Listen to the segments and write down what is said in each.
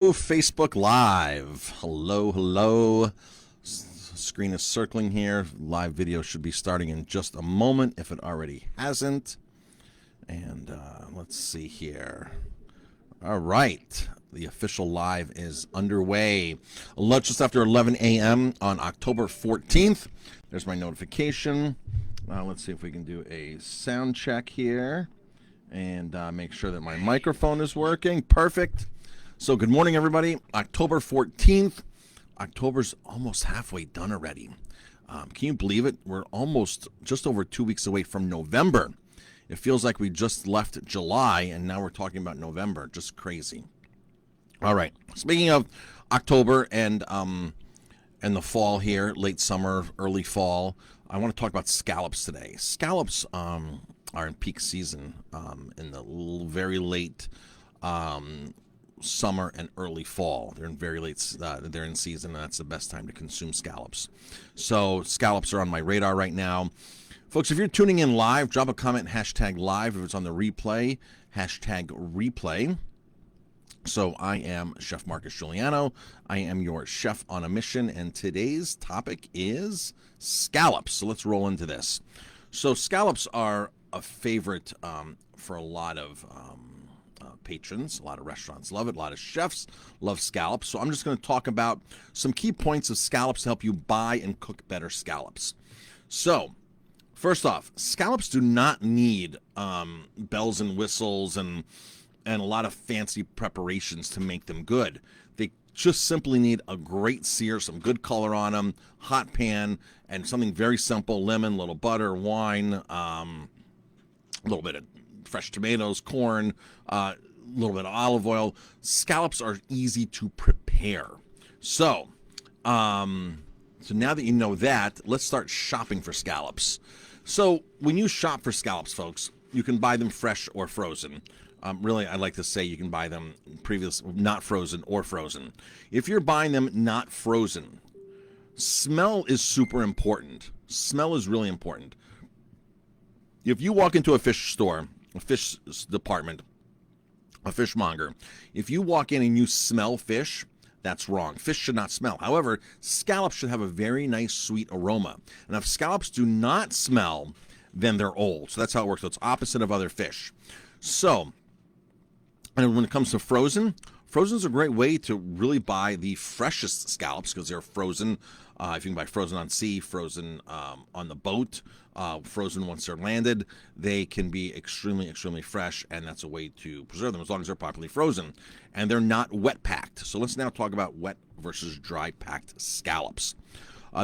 Facebook Live. Hello, hello. Screen is circling here. Live video should be starting in just a moment if it already hasn't. And let's see here. All right. The official live is underway. Just after 11 a.m. on October 14th. There's my notification. Let's see if we can do a sound check here and make sure that my microphone is working. Perfect. So good morning, everybody. October 14th. October's almost halfway done already. Can you believe it? We're almost just over 2 weeks away from November. It feels like we just left July, and now we're talking about November. Just crazy. All right. Speaking of October and the fall here, late summer, early fall, I want to talk about scallops today. Scallops are in peak season in the very late summer and early fall. They're in very late. They're in season, and that's the best time to consume scallops. So scallops are on my radar right now, folks. If you're tuning in live, drop a comment, hashtag live. If it's on the replay, hashtag replay. So I am Chef Marcus Guiliano. I am your chef on a mission, and today's topic is scallops. So let's roll into this. So scallops are a favorite for a lot of patrons. A lot of restaurants love it. A lot of chefs love scallops. So I'm just going to talk about some key points of scallops to help you buy and cook better scallops. So first off, scallops do not need bells and whistles and a lot of fancy preparations to make them good. They just simply need a great sear, some good color on them, hot pan, and something very simple: lemon, little butter, wine, a little bit of fresh tomatoes, corn, a little bit of olive oil. Scallops are easy to prepare. So now that you know that, let's start shopping for scallops. So when you shop for scallops, folks, you can buy them fresh or frozen. Really, I like to say you can buy them not frozen or frozen. If you're buying them not frozen, smell is super important. Smell is really important. If you walk into a fish store, a fish department, a fishmonger, if you walk in and you smell fish, that's wrong. Fish should not smell. However, scallops should have a very nice, sweet aroma. And if scallops do not smell, then they're old. So that's how it works. So it's opposite of other fish. So, and when it comes to frozen is a great way to really buy the freshest scallops because they're frozen. If you can buy frozen on sea, frozen on the boat, frozen once they're landed, they can be extremely, extremely fresh, and that's a way to preserve them as long as they're properly frozen. And they're not wet packed. So let's now talk about wet versus dry packed scallops.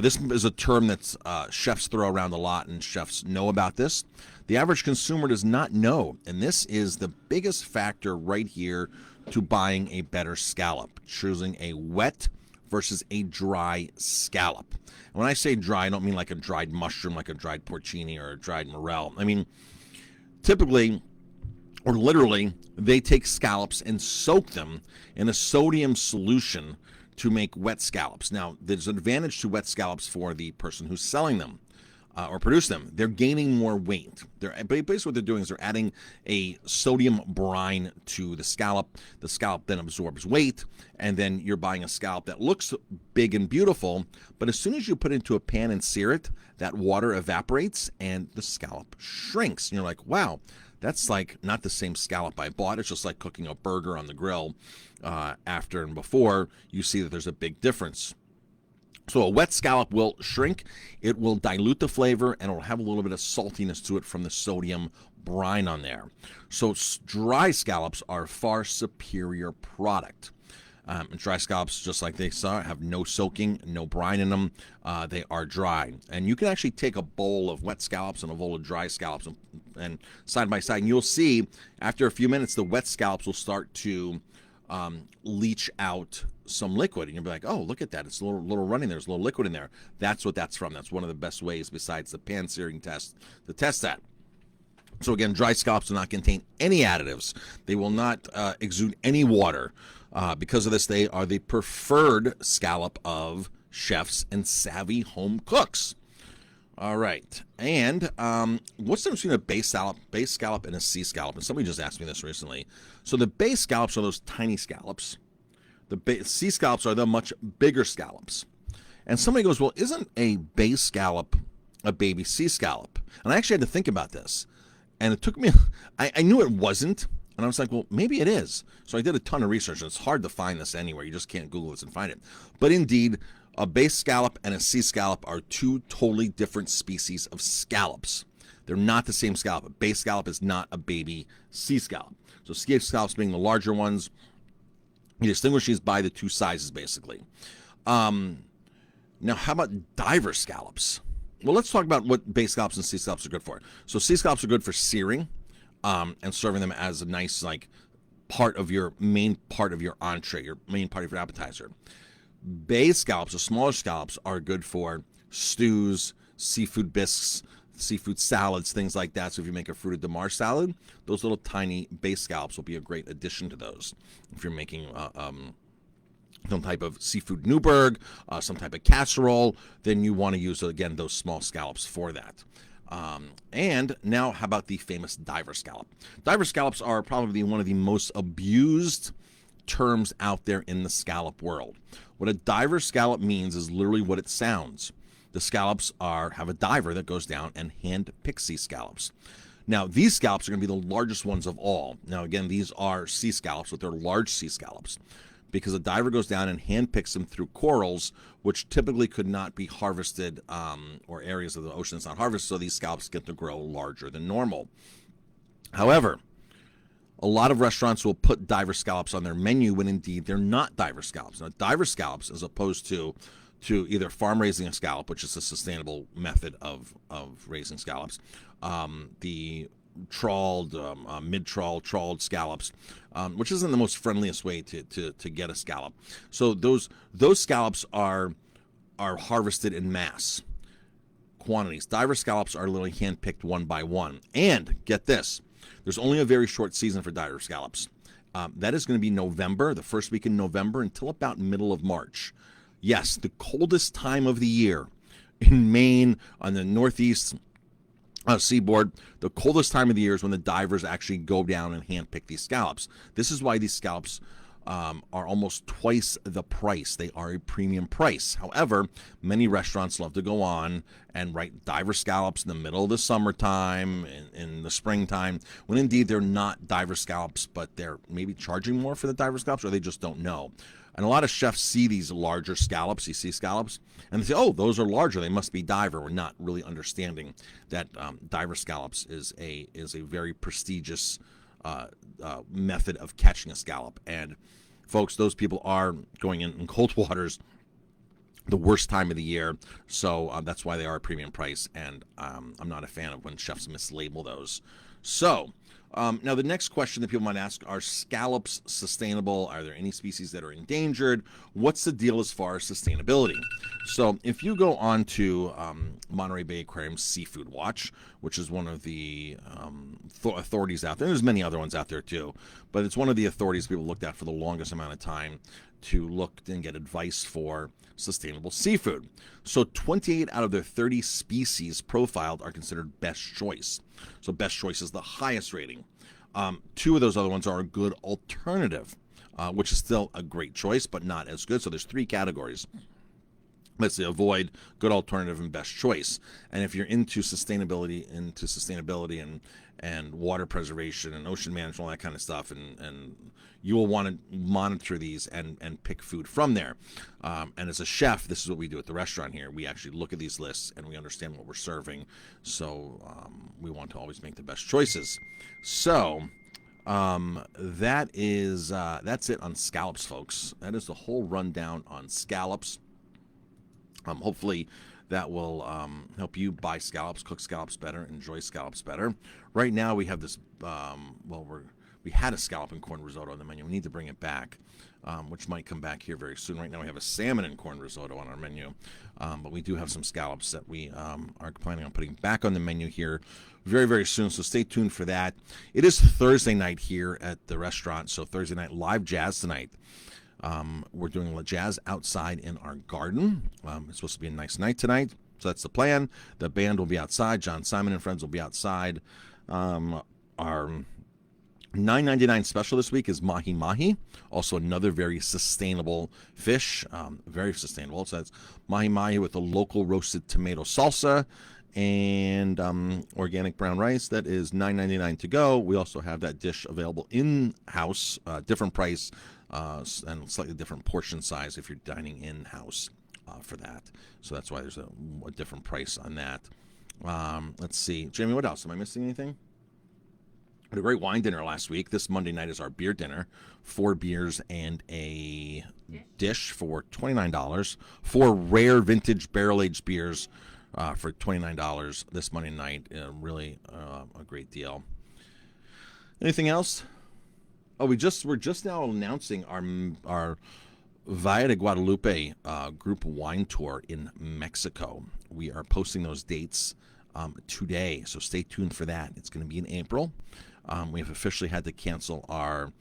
This is a term that chefs throw around a lot, and chefs know about this. The average consumer does not know, and this is the biggest factor right here to buying a better scallop, choosing a wet versus a dry scallop. And when I say dry, I don't mean like a dried mushroom, like a dried porcini or a dried morel. I mean, typically, or literally, they take scallops and soak them in a sodium solution to make wet scallops. Now, there's an advantage to wet scallops for the person who's selling them or produce them. They're gaining more weight. Basically what they're doing is they're adding a sodium brine to the scallop. The scallop then absorbs weight, and then you're buying a scallop that looks big and beautiful, but as soon as you put it into a pan and sear it, that water evaporates and the scallop shrinks. And you're like, wow, that's like not the same scallop I bought. It's just like cooking a burger on the grill after and before. You see that there's a big difference. So a wet scallop will shrink, it will dilute the flavor, and it will have a little bit of saltiness to it from the sodium brine on there. So dry scallops are a far superior product. And dry scallops, just like they saw, have no soaking, no brine in them. They are dry. And you can actually take a bowl of wet scallops and a bowl of dry scallops and side by side, and you'll see after a few minutes the wet scallops will start to leach out some liquid, and you'll be like, oh, look at that, it's a little running, there's a little liquid in there. That's what that's from. That's one of the best ways besides the pan searing test to test that. So again, dry scallops do not contain any additives. They will not exude any water. Because of this, they are the preferred scallop of chefs and savvy home cooks. All right. And what's the difference between a base scallop and a sea scallop? And somebody just asked me this recently. So the base scallops are those tiny scallops. The sea scallops are the much bigger scallops. And somebody goes, well, isn't a bay scallop a baby sea scallop? And I actually had to think about this. And it took me, I knew it wasn't. And I was like, well, maybe it is. So I did a ton of research. And it's hard to find this anywhere. You just can't Google this and find it. But indeed, a bay scallop and a sea scallop are two totally different species of scallops. They're not the same scallop. A bay scallop is not a baby sea scallop. So sea scallops being the larger ones, you distinguish these by the two sizes, basically. Now, how about diver scallops? Well, let's talk about what bay scallops and sea scallops are good for. So sea scallops are good for searing and serving them as a nice, like, main part of your entree, your main part of your appetizer. Bay scallops, or smaller scallops, are good for stews, seafood bisques, seafood salads, things like that. So if you make a fruit de mar salad, those little tiny bay scallops will be a great addition to those. If you're making some type of seafood Newburg, some type of casserole, then you want to use, again, those small scallops for that. And now, how about the famous diver scallop? Diver scallops are probably one of the most abused terms out there in the scallop world. What a diver scallop means is literally what it sounds. The scallops have a diver that goes down and hand picks these scallops. Now, these scallops are going to be the largest ones of all. Now, again, these are sea scallops, but they're large sea scallops, because a diver goes down and hand picks them through corals, which typically could not be harvested, or areas of the ocean that's not harvested, so these scallops get to grow larger than normal. However, a lot of restaurants will put diver scallops on their menu when indeed they're not diver scallops. Now, diver scallops, as opposed to either farm raising a scallop, which is a sustainable method of raising scallops, the trawled, trawled scallops, which isn't the most friendliest way to get a scallop. So those scallops are harvested in mass quantities. Diver scallops are literally hand-picked one by one. And get this, there's only a very short season for diver scallops. That is going to be November, the first week in November, until about middle of March. Yes, the coldest time of the year in Maine, on the northeast seaboard, the coldest time of the year is when the divers actually go down and handpick these scallops. This is why these scallops are almost twice the price. They are a premium price. However, many restaurants love to go on and write diver scallops in the middle of the summertime, in the springtime, when indeed they're not diver scallops, but they're maybe charging more for the diver scallops, or they just don't know. And a lot of chefs see these larger scallops, these sea scallops, and they say, oh, those are larger, they must be diver. We're not really understanding that diver scallops is a very prestigious method of catching a scallop. And folks, those people are going in cold waters the worst time of the year, so that's why they are a premium price, and I'm not a fan of when chefs mislabel those. So now the next question that people might ask, are scallops sustainable? Are there any species that are endangered? What's the deal as far as sustainability? So if you go on to Monterey Bay Aquarium Seafood Watch, which is one of the authorities out there, there's many other ones out there too, but it's one of the authorities people looked at for the longest amount of time to look and get advice for sustainable seafood. So 28 out of their 30 species profiled are considered best choice. So best choice is the highest rating. 2 of those other ones are a good alternative, which is still a great choice, but not as good. So there's 3 categories. Let's say avoid, good alternative, and best choice. And if you're into sustainability and water preservation and ocean management, all that kind of stuff, and you will want to monitor these and pick food from there. And as a chef, this is what we do at the restaurant here. We actually look at these lists and we understand what we're serving. So we want to always make the best choices. So that's it on scallops, folks. That is the whole rundown on scallops. Hopefully that will help you buy scallops, cook scallops better, enjoy scallops better. Right now we have this, we had a scallop and corn risotto on the menu. We need to bring it back, which might come back here very soon. Right now we have a salmon and corn risotto on our menu, but we do have some scallops that we are planning on putting back on the menu here very, very soon, so stay tuned for that. It is Thursday night here at the restaurant, so Thursday night live jazz tonight. We're doing jazz outside in our garden. It's supposed to be a nice night tonight, so that's the plan. The band will be outside. John Simon and friends will be outside. Our $9.99 special this week is mahi mahi, also another very sustainable fish, very sustainable. So it's mahi mahi with a local roasted tomato salsa and organic brown rice. That is $9.99 to go. We also have that dish available in house, different price and slightly different portion size if you're dining in house for that. So that's why there's a different price on that. Let's see, Jamie, what else? Am I missing anything? We had a great wine dinner last week. This Monday night is our beer dinner. 4 beers and a dish for $29. 4 rare vintage barrel-aged beers for $29 this Monday night. Really a great deal. Anything else? Oh, we're just now announcing our Valle de Guadalupe group wine tour in Mexico. We are posting those dates today, so stay tuned for that. It's going to be in April. We have officially had to cancel or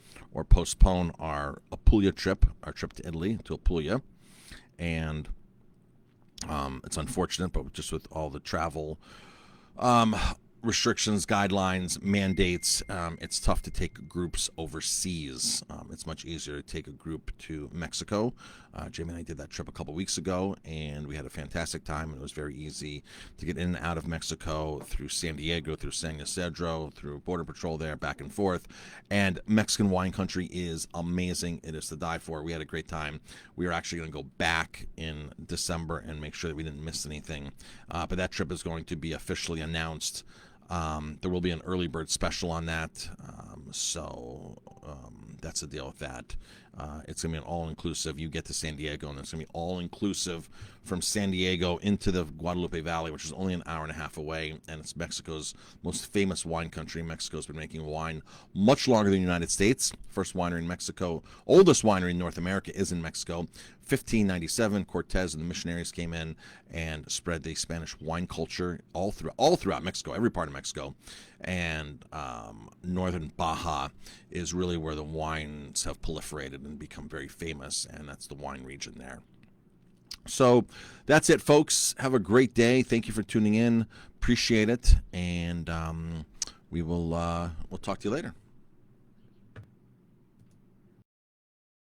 postpone our Apulia trip, our trip to Italy, to Apulia. And it's unfortunate, but just with all the travel restrictions, guidelines, mandates, it's tough to take groups overseas. It's much easier to take a group to Mexico. Jamie and I did that trip a couple weeks ago, and we had a fantastic time. And it was very easy to get in and out of Mexico through San Diego, through San Ysidro, through Border Patrol there, back and forth. And Mexican wine country is amazing. It is to die for. We had a great time. We are actually going to go back in December and make sure that we didn't miss anything. But that trip is going to be officially announced. There will be an early bird special on that, so that's the deal with that. It's going to be an all-inclusive. You get to San Diego, and it's going to be all-inclusive from San Diego into the Guadalupe Valley, which is only an hour and a half away, and it's Mexico's most famous wine country. Mexico's been making wine much longer than the United States. First winery in Mexico, oldest winery in North America is in Mexico. 1597, Cortez and the missionaries came in and spread the Spanish wine culture all throughout Mexico, every part of Mexico. And northern Baja is really where the wines have proliferated and become very famous, and that's the wine region there. So that's it, folks. Have a great day. Thank you for tuning in. Appreciate it, and we'll talk to you later.